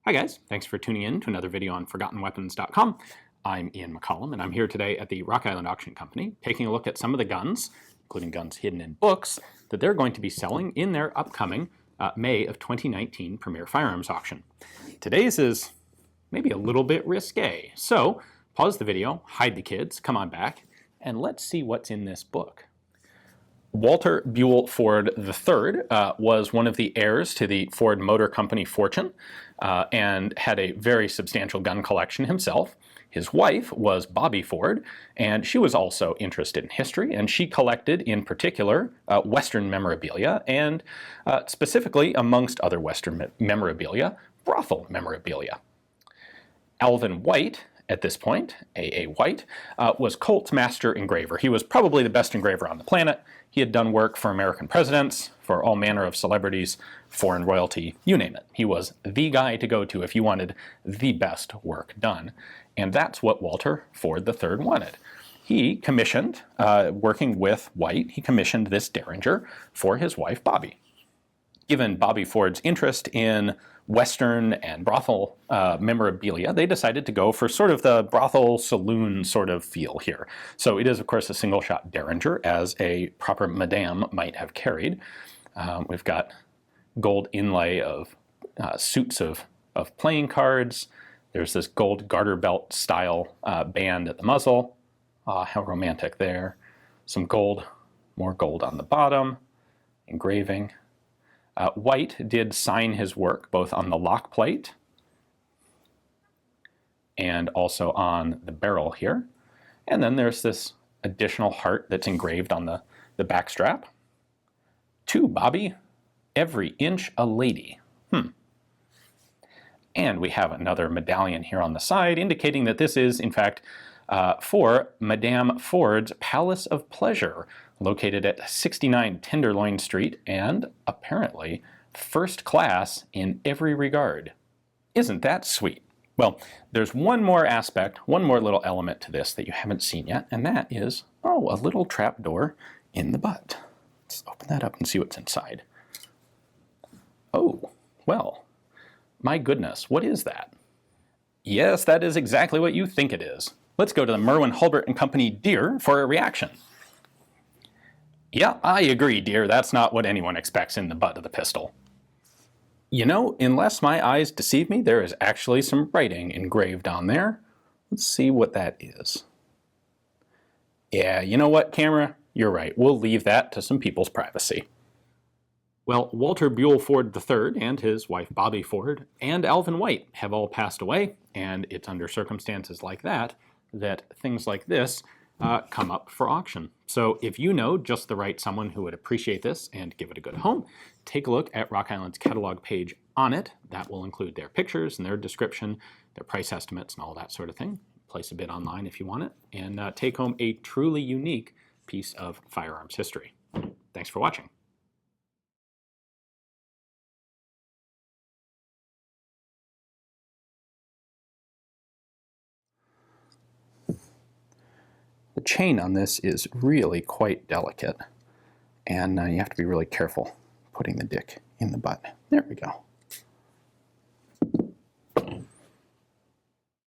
Hi guys, thanks for tuning in to another video on ForgottenWeapons.com. I'm Ian McCollum, and I'm here today at the Rock Island Auction Company taking a look at some of the guns, including guns hidden in books, that they're going to be selling in their upcoming May of 2019 Premier Firearms Auction. Today's is maybe a little bit risque, so pause the video, hide the kids, come on back, and let's see what's in this book. Walther Buhl Ford III was one of the heirs to the Ford Motor Company fortune and had a very substantial gun collection himself. His wife was Bobbie Ford, and she was also interested in history, and she collected, in particular, Western memorabilia, and specifically, amongst other Western memorabilia, brothel memorabilia. Alvin White, at this point, A.A. White, was Colt's master engraver. He was probably the best engraver on the planet. He had done work for American presidents, for all manner of celebrities, foreign royalty, you name it. He was the guy to go to if you wanted the best work done. And that's what Walther Ford III wanted. He commissioned, working with White, he commissioned this Derringer for his wife, Bobbie. Given Bobbie Ford's interest in Western and brothel memorabilia, they decided to go for sort of the brothel saloon sort of feel here. So it is, of course, a single-shot Derringer, as a proper madame might have carried. We've got gold inlay of suits of playing cards. There's this gold garter belt style band at the muzzle. How romantic there. Some gold, more gold on the bottom, engraving. White did sign his work both on the lock plate and also on the barrel here. And then there's this additional heart that's engraved on the back strap. To Bobbie, every inch a lady. And we have another medallion here on the side indicating that this is, in fact, for Madame Ford's Palace of Pleasure, located at 69 Tenderloin St, and apparently first class in every regard. Isn't that sweet? Well, there's one more aspect, one more little element to this that you haven't seen yet, and that is, a little trap door in the butt. Let's open that up and see what's inside. Oh, well, my goodness, what is that? Yes, that is exactly what you think it is. Let's go to the Merwin Hulbert & Company Deer for a reaction. Yeah, I agree, dear. That's not what anyone expects in the butt of the pistol. You know, unless my eyes deceive me, there is actually some writing engraved on there. Let's see what that is. Yeah, you know what, camera? You're right. We'll leave that to some people's privacy. Well, Walther Buhl Ford III and his wife Bobbie Ford and Alvin White have all passed away, and it's under circumstances like that that things like this come up for auction. So if you know just the right someone who would appreciate this and give it a good home, take a look at Rock Island's catalog page on it. That will include their pictures and their description, their price estimates, and all that sort of thing. Place a bid online if you want it, and take home a truly unique piece of firearms history. Thanks for watching. The chain on this is really quite delicate, and you have to be really careful putting the dick in the butt. There we go.